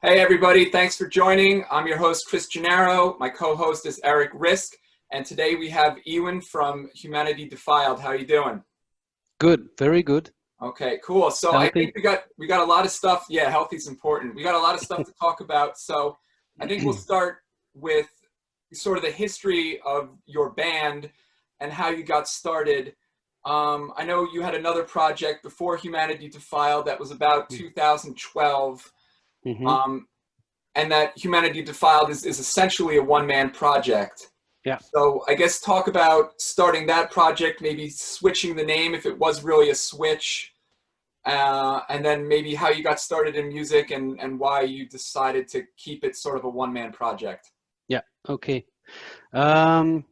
Hey everybody, thanks for joining. I'm your host, Chris Gennaro. My co-host is Rizk, and today we have Iwein from Humanity Defiled. How are you doing? Good, very good. Okay, cool. So I think Healthy. we got a lot of stuff. Yeah, healthy's important. We got a lot of stuff to talk about. So I think we'll start with sort of the history of your band and how you got started. I know you had another project before Humanity Defiled that was about 2012. Hmm. Um, and that Humanity Defiled is essentially a one-man project. Yeah. So I guess talk about starting that project, maybe switching the name if it was really a switch, and then maybe how you got started in music and why you decided to keep it sort of a one-man project. Yeah. Okay. Um,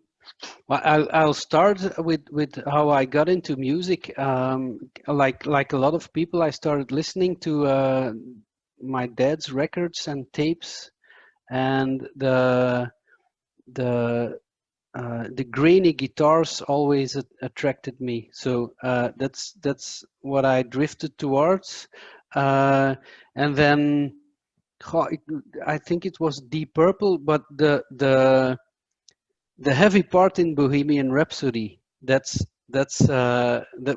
well, I'll start with how I got into music. Like a lot of people, I started listening to my dad's records and tapes, and the the grainy guitars always attracted me. So that's what I drifted towards, and then. I think it was Deep Purple, but the heavy part in Bohemian Rhapsody, that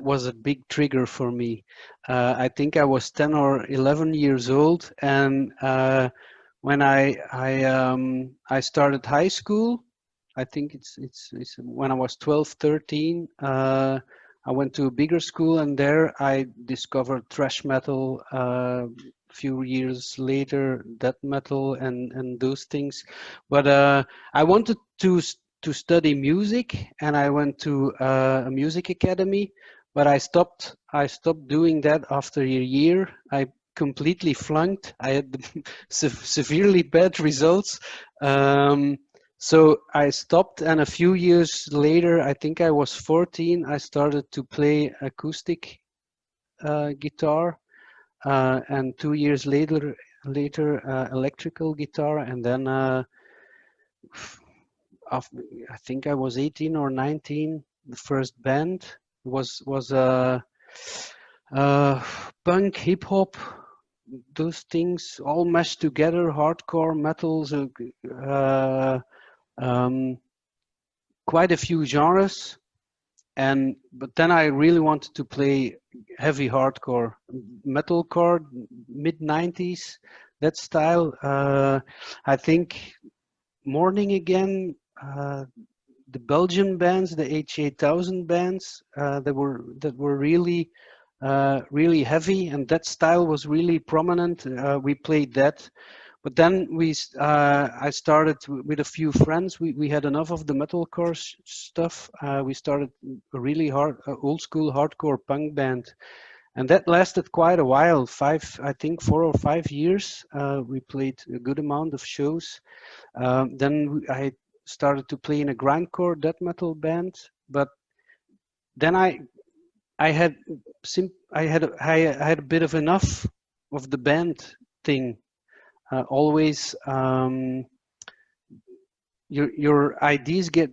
was a big trigger for me. I think I was 10 or 11 years old, and when I started high school, I think it's when I was 12, 13. I went to a bigger school, and there I discovered thrash metal. Few years later, death metal and those things. But I wanted to study music, and I went to a music academy. But I stopped doing that after a year. I completely flunked. I had severely bad results. Um, so I stopped, and a few years later, I think I was 14, I started to play acoustic guitar, and 2 years later, electrical guitar, and then I think I was 18 or 19. The first band was uh, punk, hip hop, those things all mashed together, hardcore, metals, uh, um, quite a few genres. And but then I really wanted to play heavy hardcore, metalcore, mid 90s, that style. I think Morning Again, the Belgian bands, the H8000 bands, that were really heavy, and that style was really prominent. We played that, but then I started with a few friends. We had enough of the metalcore stuff. We started a really old school hardcore punk band, and that lasted quite a while. I think 4 or 5 years. We played a good amount of shows. Then I started to play in a grindcore death metal band, but then I had I had a bit of enough of the band thing. Always your ideas get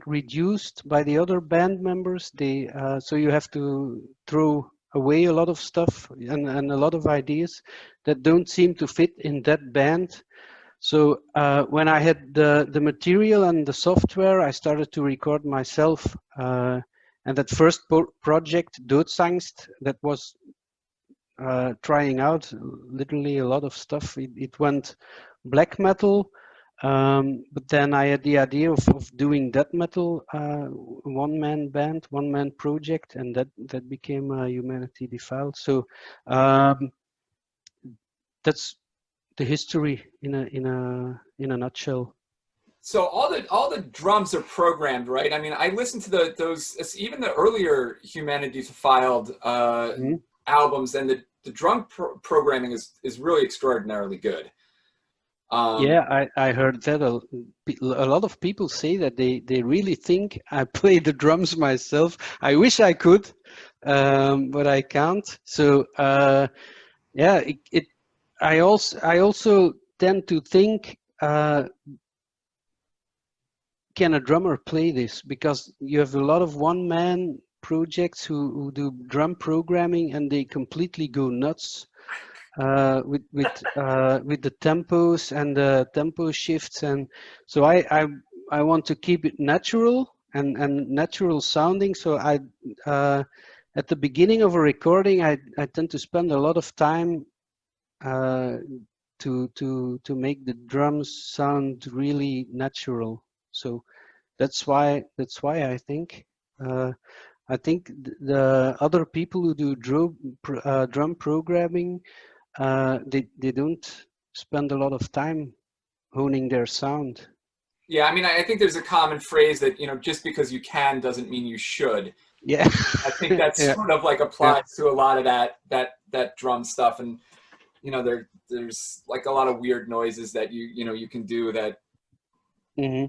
reduced by the other band members. They so you have to throw away a lot of stuff and a lot of ideas that don't seem to fit in that band. So when I had the material and the software, I started to record myself. And that first project, Doodsangst, that was trying out literally a lot of stuff. It went black metal, but then I had the idea of doing death metal, one-man band, one-man project, and that became Humanity Defiled. So that's the history in a nutshell. So all the drums are programmed, right? I mean, I listened to those even the earlier Humanity Defiled Mhm. albums, and the drum programming is really extraordinarily good. Um, Yeah, I heard that a lot of people say that they really think I play the drums myself. I wish I could, but I can't. So yeah, I also tend to think, can a drummer play this? Because you have a lot of one-man projects who do drum programming, and they completely go nuts. with the tempos and the tempo shifts, and so I want to keep it natural and natural sounding. So I at the beginning of a recording, I tend to spend a lot of time to make the drums sound really natural. So that's why I think. I think the other people who do drum programming, they don't spend a lot of time honing their sound. Yeah, I mean, I think there's a common phrase that, you know, just because you can doesn't mean you should. Yeah, I think that yeah, sort of like yeah. applies to a lot of that drum stuff. And, you know, there's like a lot of weird noises that you can do that. Hmm.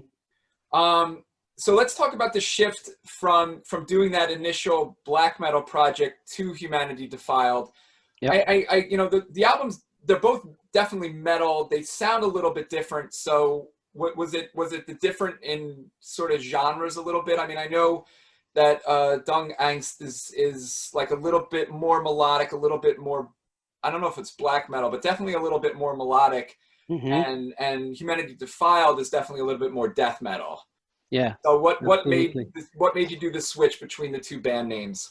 So let's talk about the shift from doing that initial black metal project to Humanity Defiled. Yeah. You know, the albums, they're both definitely metal. They sound a little bit different. So what was it the different in sort of genres a little bit? I mean, I know that Dung Angst is like a little bit more melodic, a little bit more, I don't know if it's black metal, but definitely a little bit more melodic. Hmm. And Humanity Defiled is definitely a little bit more death metal. Yeah, So absolutely. what made you do the switch between the two band names?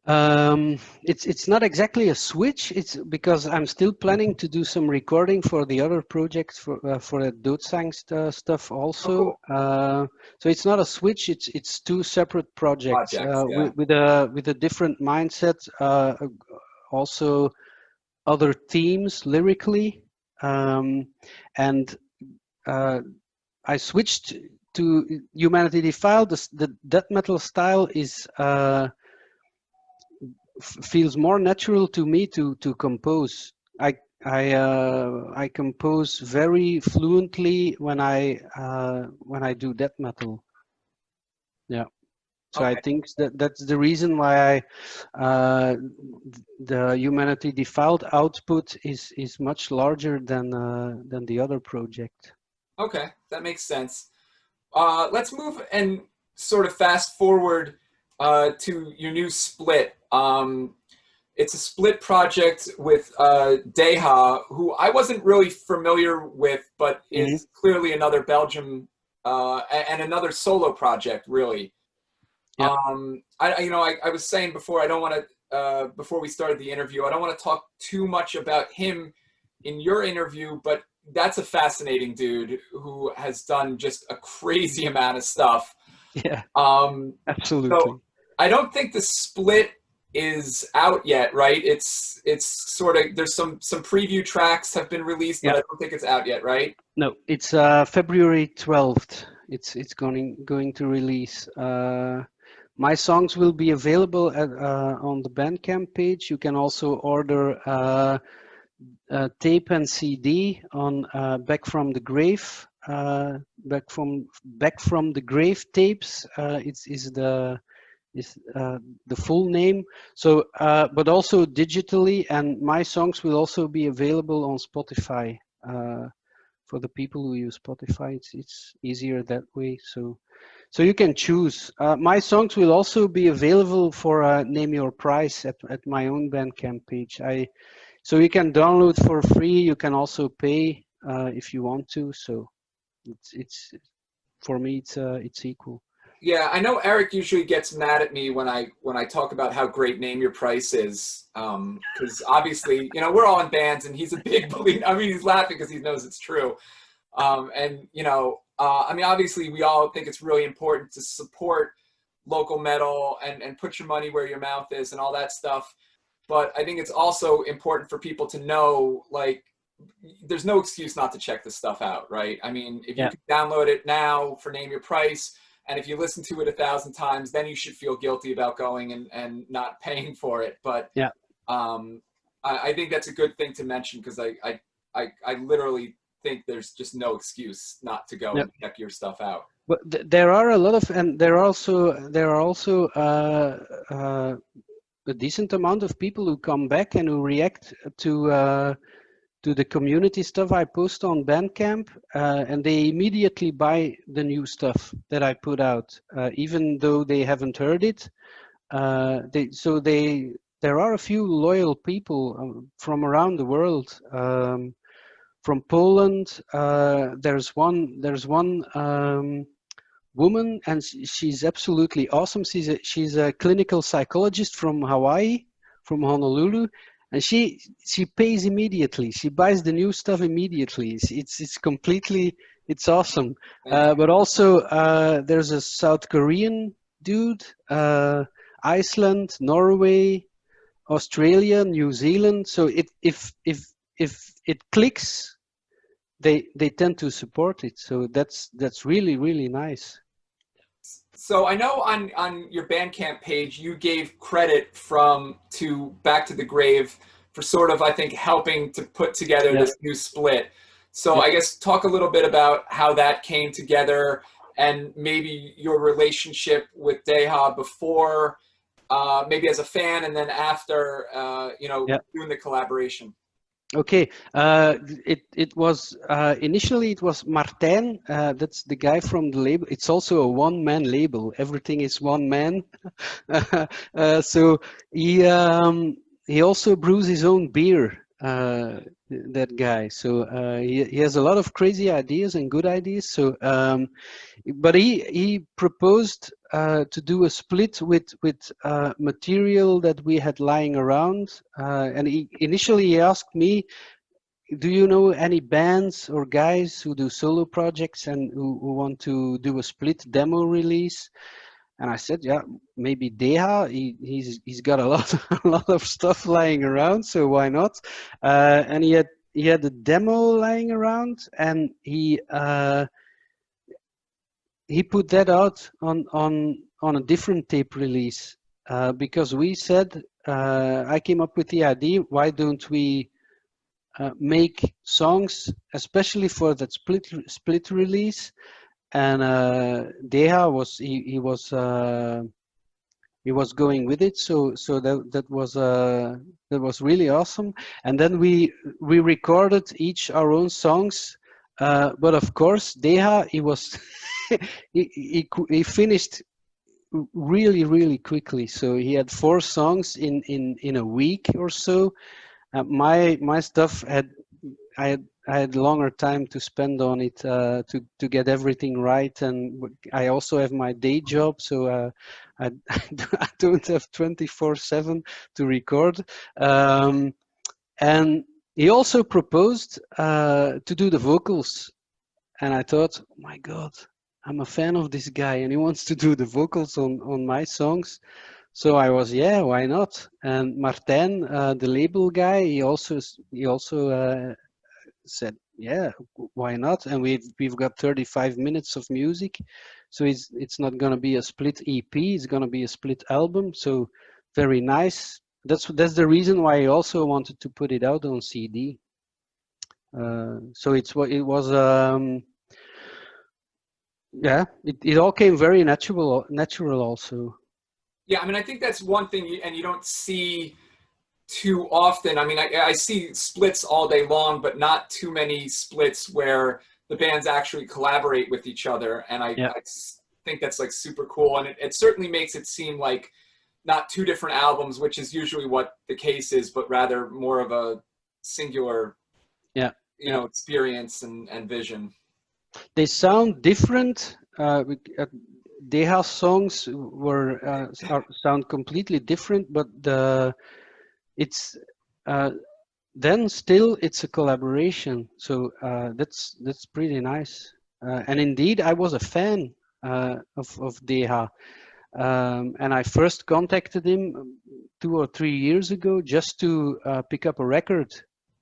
It's not exactly a switch. It's because I'm still planning to do some recording for the other projects for the Doodsangst stuff Oh, also. cool. So it's not a switch. It's two separate projects Projects, yeah. with a different mindset. Also other themes lyrically, and I switched to Humanity Defiled. The death metal style is. Feels more natural to me to compose. I compose very fluently when I do death metal. Yeah. So I Okay. think that's the reason why the Humanity Defiled output is much larger than the other project. Okay, that makes sense. Let's move and sort of fast forward to your new split. It's a split project with Deha, who I wasn't really familiar with, but Hmm. is clearly another Belgium and another solo project, really. Yeah. I was saying before, I don't want to, before we started the interview, I don't want to talk too much about him in your interview, but that's a fascinating dude who has done just a crazy amount of stuff. Yeah. Um, so Absolutely. I don't think the split is out yet, right? It's sort of, there's some preview tracks have been released, but Yeah. I don't think it's out yet, right? No, it's February 12th. It's going to release. My songs will be available on the Bandcamp page. You can also order tape and CD on Back from the Grave. Back from the Grave tapes. It's is the full name. So, but also digitally, and my songs will also be available on Spotify. For the people who use Spotify, it's easier that way. So you can choose. My songs will also be available for Name Your Price at my own Bandcamp page. So you can download for free. You can also pay if you want to. So it's for me it's equal. Yeah, I know Eric usually gets mad at me when I talk about how great Name Your Price is, because obviously, you know, we're all in bands, and he's a big believer. I mean, he's laughing because he knows it's true. And you know, I mean, obviously, we all think it's really important to support local metal and put your money where your mouth is and all that stuff. But I think it's also important for people to know, like, there's no excuse not to check this stuff out, right? I mean, if you Yeah, can download it now for Name Your Price, and if you listen to it 1,000 times, then you should feel guilty about going and not paying for it. But yeah, um, I think that's a good thing to mention, because I literally think there's just no excuse not to go yeah. and check your stuff out. But there are a lot of, and there are also a decent amount of people who come back and who react to the community stuff I post on Bandcamp, and they immediately buy the new stuff that I put out, even though they haven't heard it. there are a few loyal people from around the world. From Poland, there's one woman, and she's absolutely awesome. She's a clinical psychologist from Hawaii, from Honolulu, and she pays immediately. She buys the new stuff immediately. It's completely, it's awesome. But also there's a South Korean dude, Iceland, Norway, Australia, New Zealand. So if it clicks, they tend to support it. So that's really, really nice. So I know on your Bandcamp page, you gave credit to Back to the Grave for sort of, I think, helping to put together this new split. So I guess talk a little bit about how that came together and maybe your relationship with Deha before, maybe as a fan, and then after, doing the collaboration. Okay, it was initially it was Martijn. That's the guy from the label. It's also a one-man label. Everything is one man. So he also brews his own beer. That guy. So he has a lot of crazy ideas and good ideas. So but he proposed to do a split with material that we had lying around, and initially he asked me, do you know any bands or guys who do solo projects and who want to do a split demo release? And I said, yeah, maybe Deha. He's got a lot of stuff lying around, so why not? And he had a demo lying around, and he put that out on a different tape release, because we said, I came up with the idea, why don't we make songs especially for that split release? And Deha he was going with it, so that was really awesome. And then we recorded each our own songs, but of course Deha, he was he finished really quickly. So he had 4 songs in a week or so. My stuff I had longer time to spend on it, to get everything right, and I also have my day job, so I don't have 24/7 to record. And he also proposed to do the vocals, and I thought, oh my God, I'm a fan of this guy, and he wants to do the vocals on my songs. So I was, yeah, why not? And Martijn, the label guy, he also said, yeah, why not? And we've got 35 minutes of music, so it's not gonna be a split EP, it's gonna be a split album. So very nice. That's the reason why I also wanted to put it out on CD. So it was yeah, it all came very natural also. Yeah, I mean, I think that's one thing, and you don't see too often. I mean, I see splits all day long, but not too many splits where the bands actually collaborate with each other. And I think that's like super cool. And it certainly makes it seem like not 2 different albums, which is usually what the case is, but rather more of a singular, experience and vision. They sound different. Deha's songs sound completely different, but it's then still it's a collaboration. So that's pretty nice. And indeed, I was a fan of Deha, and I first contacted him 2 or 3 years ago just to pick up a record.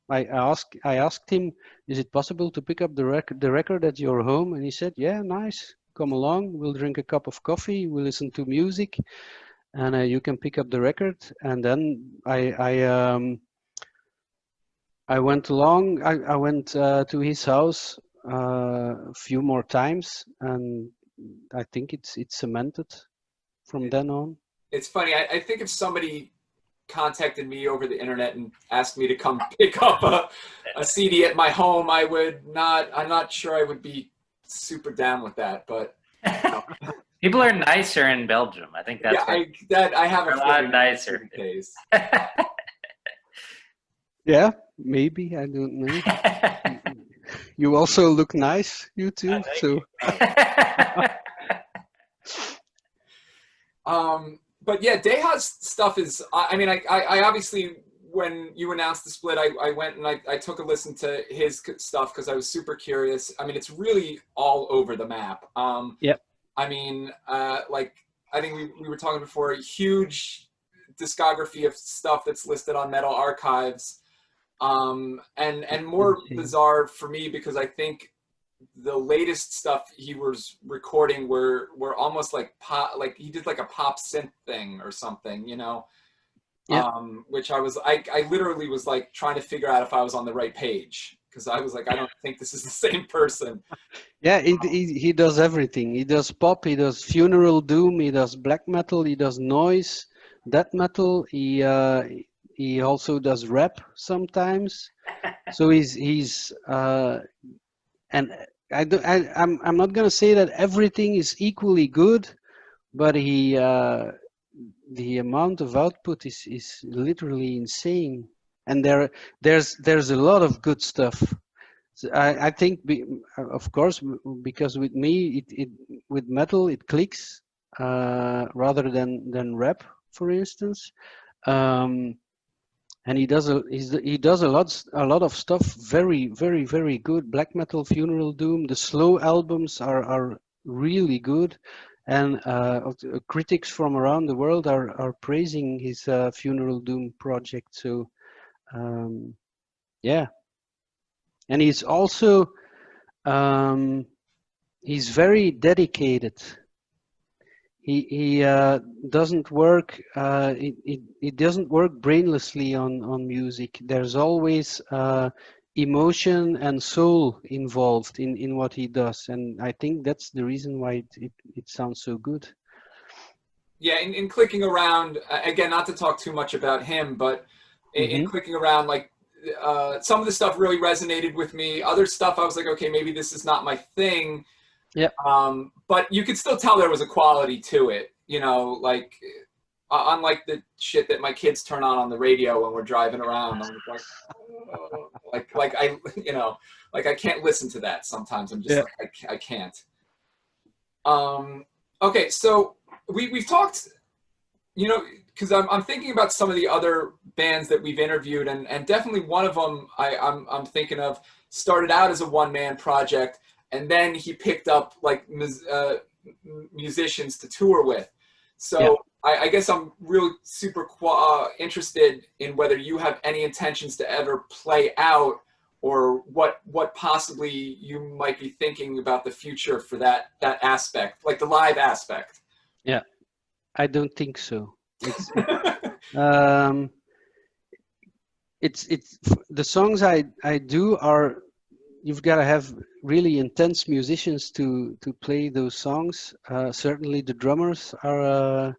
I asked him, is it possible to pick up the record at your home? And he said, yeah, nice. Come along. We'll drink a cup of coffee. We'll listen to music, and you can pick up the record. And then I went along. I went to his house a few more times, and I think it's cemented from then on. It's funny. I think if somebody contacted me over the internet and asked me to come pick up a CD at my home, I'm not sure I would be super down with that, but People are nicer in Belgium. I think that's Yeah, I have a a lot feeling that's nicer. the case. Yeah, maybe, I don't know. You also look nice, you too. So But yeah, Deha's stuff is, I mean, I obviously, when you announced the split, I went and I took a listen to his stuff because I was super curious. I mean, it's really all over the map. yep. I mean, like, I think we were talking before, huge discography of stuff that's listed on Metal Archives. And more bizarre for me because I think the latest stuff he was recording were almost like pop, like he did like a pop synth thing or something, you know. Yep. Which I literally was like trying to figure out if I was on the right page because I was like, I don't think this is the same person. Yeah, he does everything. He does pop, he does funeral doom, he does black metal, he does noise, death metal. He also does rap sometimes. So he's and I'm not gonna say that everything is equally good, but the amount of output is literally insane, and there's a lot of good stuff. So I think, of course, because with me, with metal it clicks rather than rap, for instance. And he does a lot of stuff very good. Black metal, funeral doom. The slow albums are really good, and critics from around the world are praising his funeral doom project. So yeah, and he's also he's very dedicated. He doesn't work. It doesn't work brainlessly on music. There's always emotion and soul involved in what he does, and I think that's the reason why it sounds so good. Yeah, in clicking around again, not to talk too much about him, but in clicking around, like some of the stuff really resonated with me. Other stuff, I was like, okay, maybe this is not my thing. Yeah. But you could still tell there was a quality to it, you know, like unlike the shit that my kids turn on the radio when we're driving around. I'm like, oh, like I, you know, like I can't listen to that sometimes. I'm just like, I can't. Okay, so we've talked, you know, because I'm thinking about some of the other bands that we've interviewed, and definitely one of them I'm thinking of started out as a one-man project, and then he picked up like musicians to tour with. So I guess I'm really super interested in whether you have any intentions to ever play out, or what possibly you might be thinking about the future for that aspect, like the live aspect. Yeah, I don't think so. It's the songs I do are, you've got to have really intense musicians to play those songs. Certainly the drummers are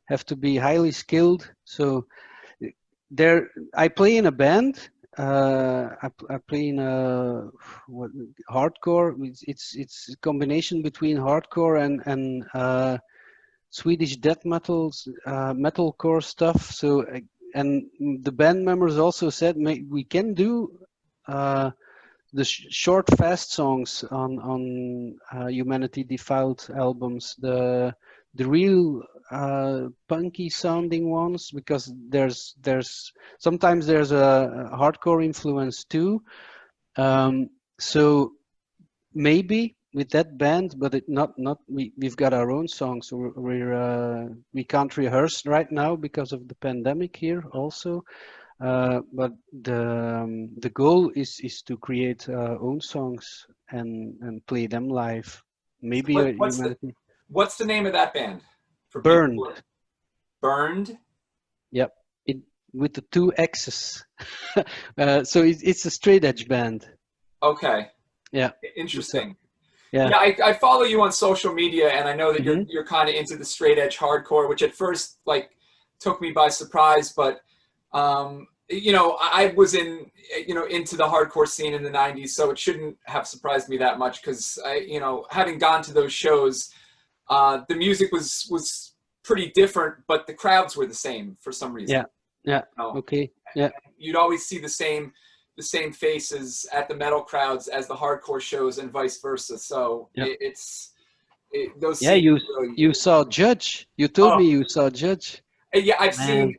have to be highly skilled. So I play in a band. I play in a hardcore. It's a combination between hardcore and Swedish death metals, metalcore stuff. So and the band members also said we can do the short fast songs on Humanity Defiled albums, the real punky sounding ones, because there's sometimes there's a hardcore influence too. So maybe with that band, but we've got our own songs. So we can't rehearse right now because of the pandemic here also. But the goal is to kereate own songs and play them live. Maybe what's the name of that band? For Burned. Burned. Yep, with the 2 X's. So it's a straight edge band. Okay. Yeah. Interesting. Yeah. I follow you on social media, and I know that you're kind of into the straight edge hardcore, which at first like took me by surprise, but you know, I was into the hardcore scene in the 90s, so it shouldn't have surprised me that much, because you know, having gone to those shows, the music was pretty different, but the crowds were the same for some reason. Yeah. Okay. Yeah. You'd always see the same faces at the metal crowds as the hardcore shows, and vice versa. So Yeah. those. Yeah. You saw Judge. You told me you saw Judge. Yeah, I've Man. seen,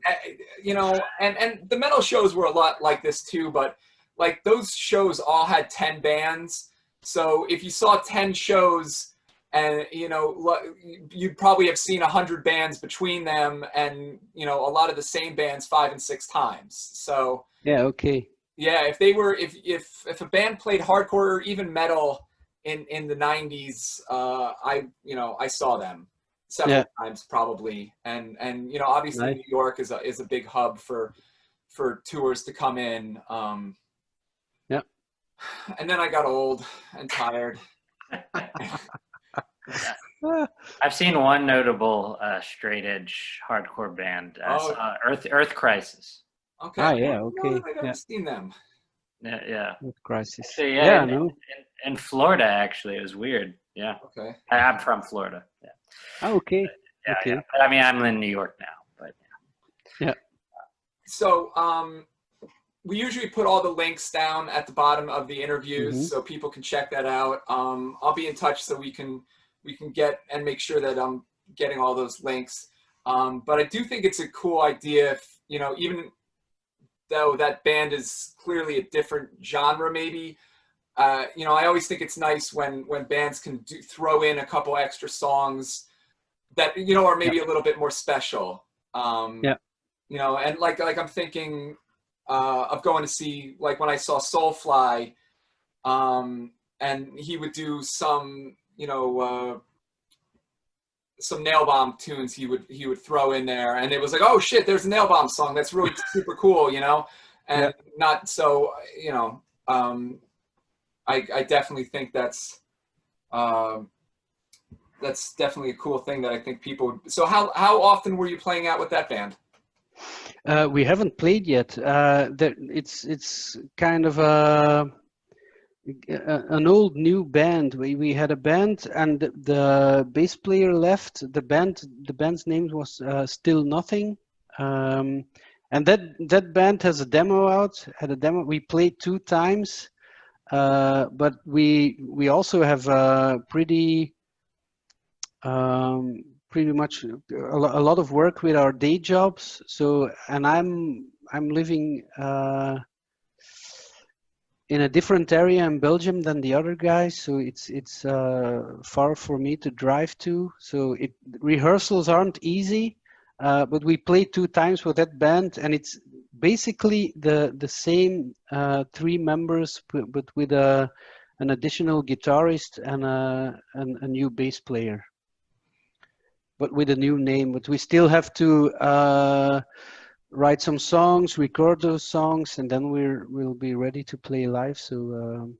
and the metal shows were a lot like this too, but like those shows all had 10 bands. So if you saw 10 shows and, you'd probably have seen 100 bands between them, and, a lot of the same bands 5 and 6 times. So yeah, okay. Yeah, if a band played hardcore or even metal in the 90s, I saw them several times probably, and obviously Nice. New York is a big hub for tours to come in. Yeah. And then I got old and tired. I've seen one notable straight edge hardcore band, Earth Crisis. Okay. Yeah. Okay. I've never seen them. Yeah. Earth Crisis. Actually, No. In Florida, actually, it was weird. Yeah. Okay. I'm from Florida. Yeah. Oh, okay. Yeah, okay. yeah. But, I mean, I'm in New York now, but yeah. So, we usually put all the links down at the bottom of the interviews, so people can check that out. I'll be in touch so we can get and make sure that I'm getting all those links. But I do think it's a cool idea if, even though that band is clearly a different genre, maybe, I always think it's nice when bands can throw in a couple extra songs that, are maybe a little bit more special. And like I'm thinking of going to see, like when I saw Soulfly, and he would do some, some Nail Bomb tunes he would throw in there, and it was like, oh shit, there's a Nail Bomb song that's really super cool, and not so, I definitely think that's definitely a cool thing that I think people would. So how often were you playing out with that band? We haven't played yet. It's kind of an old new band. We had a band, and the bass player left. The band's name was Still Nothing, and that band has a demo out. Had a demo. We played 2 times, but we also have pretty much a lot of work with our day jobs. So, and I'm living in a different area in Belgium than the other guys, so it's far for me to drive to. So rehearsals aren't easy, but we played 2 times with that band, and it's basically the same 3 members, but with an additional guitarist and a new bass player, but with a new name. But we still have to write some songs, record those songs, and then we'll be ready to play live. So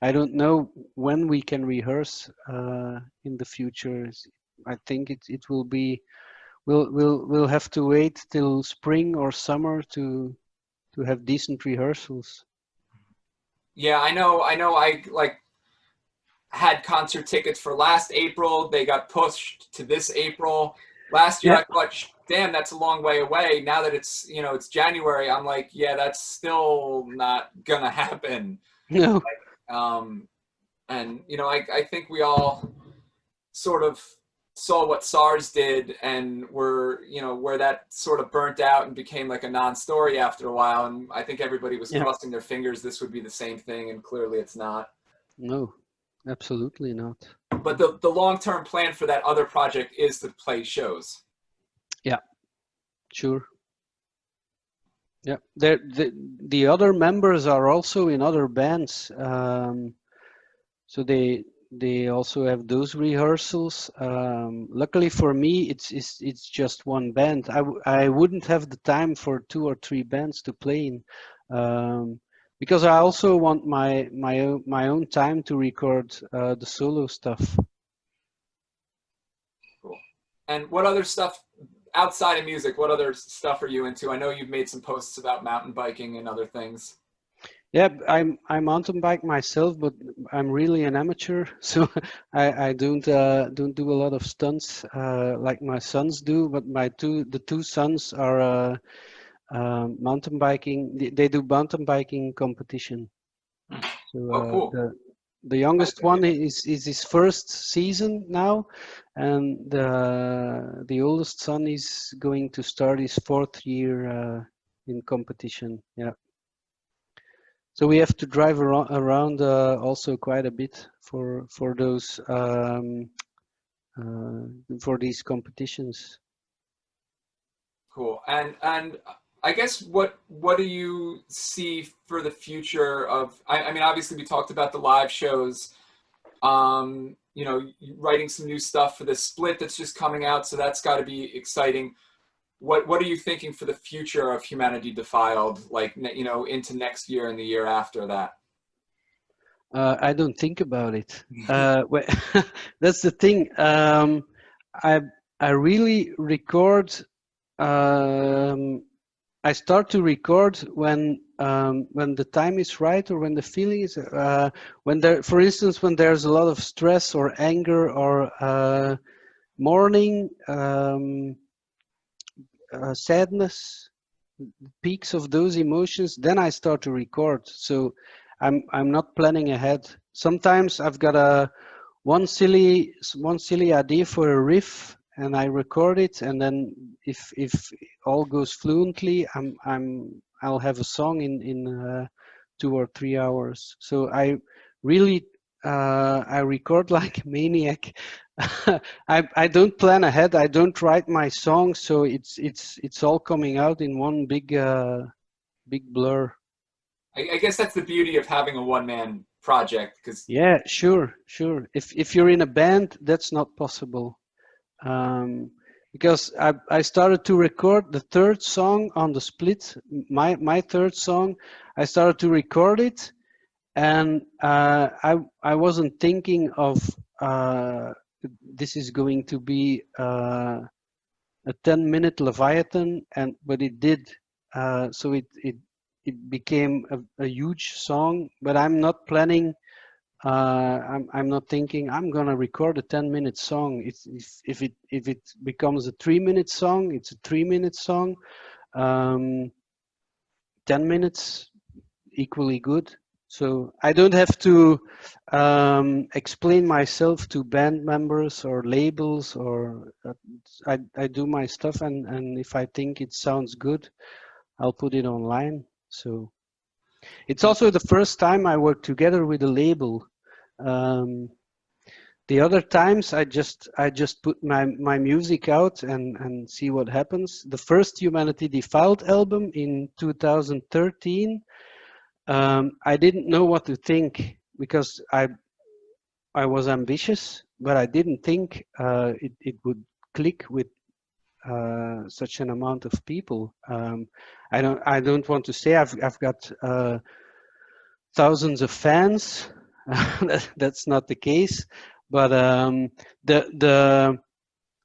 I don't know when we can rehearse in the future. I think it will be. We'll have to wait till spring or summer to have decent rehearsals. Yeah, I know. I like had concert tickets for last April. They got pushed to this April. Last year, I thought, damn, that's a long way away. Now that it's it's January, I'm like, yeah, that's still not gonna happen. No. And I think we all sort of saw what SARS did, and where that sort of burnt out and became like a non-story after a while. And I think everybody was crossing their fingers this would be the same thing, and clearly it's not. No, absolutely not. But the long-term plan for that other project is to play shows. Yeah, sure. Yeah, the other members are also in other bands, so they also have those rehearsals. Luckily for me, it's just one band. I wouldn't have the time for 2 or 3 bands to play in, because I also want my own time to record the solo stuff. Cool. And what other stuff outside of music? What other stuff are you into? I know you've made some posts about mountain biking and other things. Yeah, I mountain bike myself, but I'm really an amateur, so I don't do a lot of stunts like my sons do. But the two sons are mountain biking. They do mountain biking competition. So Oh, cool. the youngest one is his first season now, and the oldest son is going to start his fourth year in competition. Yeah. So we have to drive around also quite a bit for those for these competitions. Cool. And I guess what do you see for the future of? I mean, obviously we talked about the live shows. You know, writing some new stuff for the split that's just coming out, so that's got to be exciting. What are you thinking for the future of Humanity Defiled? Like, you know, into next year and the year after that. I don't think about it. That's the thing. I I really record. Um, I start to record when the time is right or when the feeling is when there, for instance, when there's a lot of stress or anger or mourning, sadness, peaks of those emotions, then I start to record. So I'm not planning ahead. Sometimes I've got one silly idea for a riff and I record it, and then if all goes fluently, I'll have a song in 2 or 3 hours. So I really I record like a maniac. I don't plan ahead. I don't write my songs, so it's all coming out in one big blur. I guess that's the beauty of having a one-man project, because Yeah, sure. If you're in a band, that's not possible. Because I started to record the third song on the split, my third song. I started to record it, and I wasn't thinking of this is going to be a 10-minute Leviathan, but it did. So it became a huge song, but I'm not planning. I'm not thinking I'm gonna record a 10-minute song. It's if it becomes a 3-minute song, it's a 3-minute song. Um, 10 minutes equally good. So I don't have to explain myself to band members or labels, or I do my stuff, and if I think it sounds good, I'll put it online. So it's also the first time I work together with a label. Um, the other times I just put my music out and see what happens. The first Humanity Defiled album in 2013, I didn't know what to think because I was ambitious, but I didn't think it would click with such an amount of people. I don't want to say I've got thousands of fans. That's not the case, but the the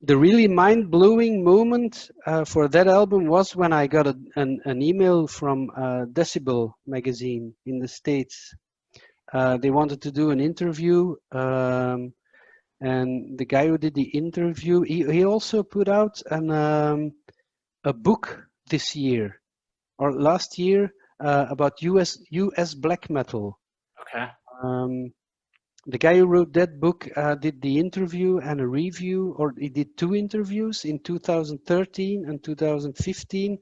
the really mind-blowing moment for that album was when I got an email from Decibel magazine in the States. They wanted to do an interview, and the guy who did the interview, he also put out a book this year or last year about US black metal. Okay. Um, the guy who wrote that book did the interview and a review, or he did two interviews in 2013 and 2015.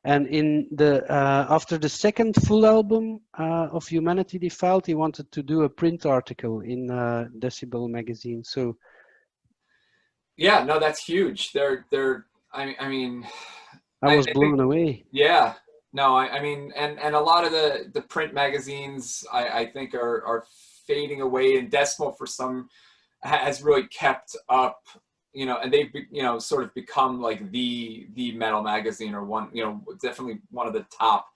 And in the after the second full album of Humanity Defiled, he wanted to do a print article in Decibel magazine. So yeah, no, that's huge. I mean, I was I think, blown away. yeah, no, I mean, and a lot of the print magazines I think are fading away, and Decimal for some has really kept up, you know, and they've you know sort of become like the metal magazine, or one, you know, definitely one of the top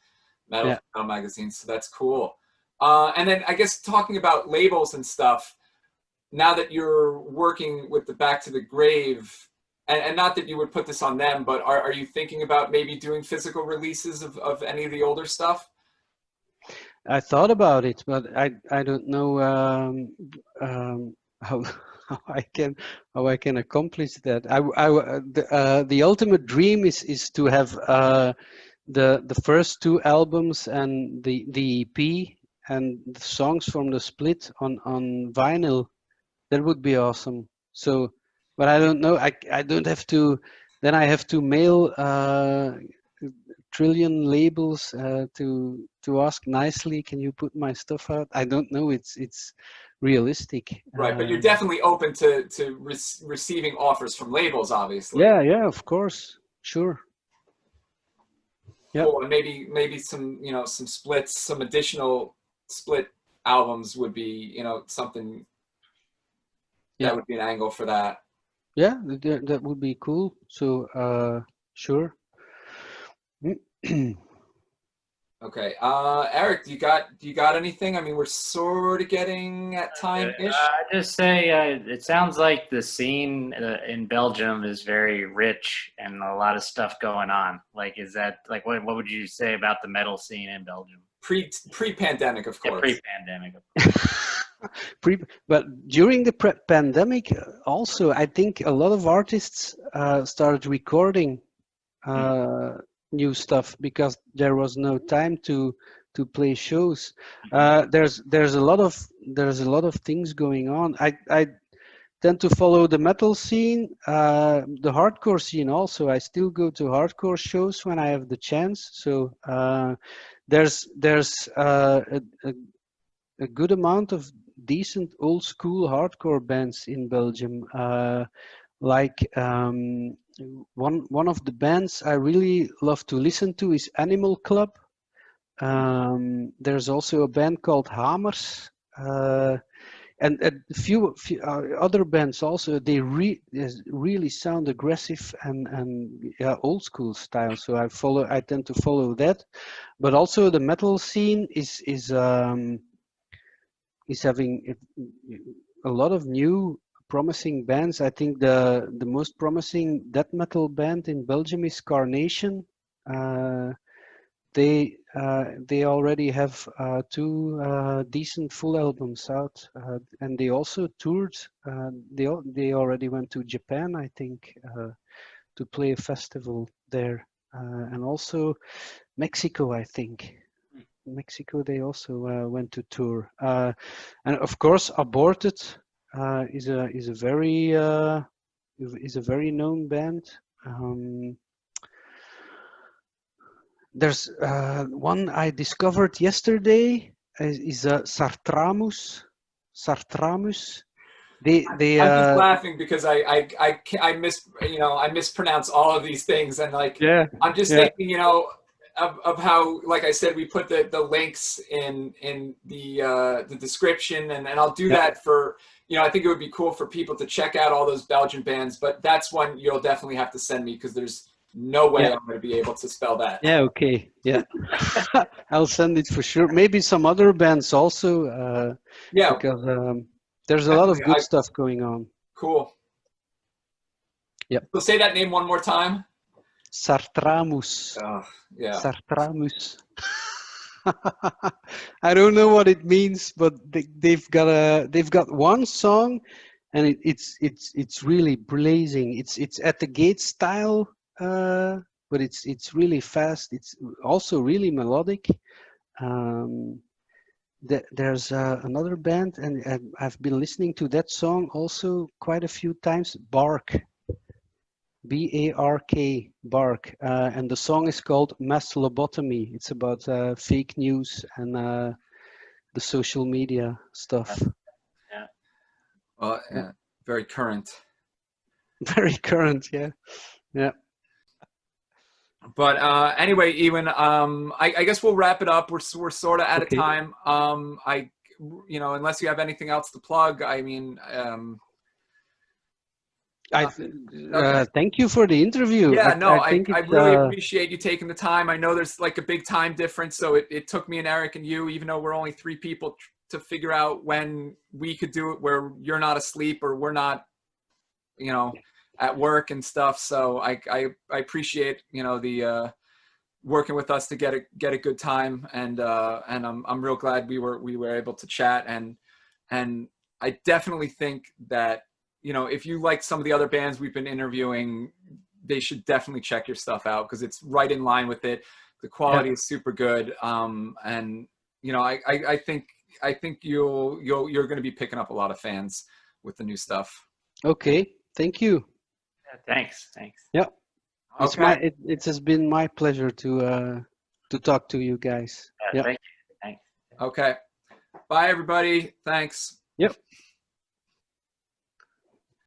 Yeah. metal magazines. So that's cool. And then I guess talking about labels and stuff, now that you're working with the Back to the Grave, and not that you would put this on them, but are you thinking about maybe doing physical releases of any of the older stuff? I thought about it, but I don't know how how I can accomplish that. The ultimate dream is to have the first two albums and the EP and the songs from the split on vinyl. That would be awesome. So, but I don't know. I don't have to. Then I have to mail trillion labels to ask nicely, can you put my stuff out? I don't know. It's realistic. Right, but you're definitely open to receiving offers from labels, obviously. Yeah, yeah, of course, sure. Yep. Cool, and maybe some some splits, some additional split albums would be something that Yeah. would be an angle for that. Yeah, that would be cool. So sure. Okay, Eric, do you got anything? I mean, we're sort of getting at time-ish. I just say it sounds like the scene in Belgium is very rich and a lot of stuff going on. Like, is that like what would you say about the metal scene in Belgium? Pre-pandemic, of course. Yeah, pre-pandemic, of course. But during the pandemic, also, I think a lot of artists started recording new stuff because there was no time to play shows. There's a lot of things going on. I tend to follow the metal scene, the hardcore scene also. I still go to hardcore shows when I have the chance. So there's a good amount of decent old school hardcore bands in Belgium. Like one of the bands I really love to listen to is Animal Club. There's also a band called Hamers, and a few other bands also. They really sound aggressive and yeah, old school style. So I tend to follow that, but also the metal scene is having a lot of new promising bands. I think the most promising death metal band in Belgium is Carnation. They already have two decent full albums out, and they also toured. They already went to Japan, I think, to play a festival there, and also Mexico, I think. Mexico, they also went to tour, and of course, Aborted is a very known band. There's one I discovered yesterday is Sartramus. Sartramus. I'm just laughing because I mispronounce all of these things, and like Yeah, I'm just yeah. thinking of how, like I said, we put the links in the description, and I'll do that for I think it would be cool for people to check out all those Belgian bands, but that's one you'll definitely have to send me because there's no way I'm going to be able to spell that. Yeah, okay. Yeah. I'll send it for sure. Maybe some other bands also, Yeah, because there's a lot of good stuff going on. Cool. Yep. So say that name one more time. Sartramus. Oh, yeah. Sartramus. I don't know what it means, but they've got one song, and it's really blazing. It's at the Gate style, but it's really fast. It's also really melodic. There's another band, and I've been listening to that song also quite a few times. Bark. B-A-R-K, Bark, and the song is called Mass Lobotomy. It's about fake news and the social media stuff. Yeah. Well, very current. Very current, yeah. Yeah. But anyway, Iwein, I guess we'll wrap it up. We're sort of out of time. Unless you have anything else to plug, I mean. Thank you for the interview. Yeah, I really appreciate you taking the time. I know there's like a big time difference, so it took me and Eric and you, even though we're only 3 people, to figure out when we could do it where you're not asleep or we're not, at work and stuff. So I appreciate, the working with us to get a good time, and I'm real glad we were able to chat, and I definitely think that, you know, if you like some of the other bands we've been interviewing, they should definitely check your stuff out, because it's right in line with it. The quality is super good, and you know, I think you're going to be picking up a lot of fans with the new stuff. Okay, thank you. Yeah, thanks. Yeah, Okay. it has been my pleasure to talk to you guys. Yeah, Yeah. thank you. Thanks. Okay. Bye, everybody. Thanks. Yep.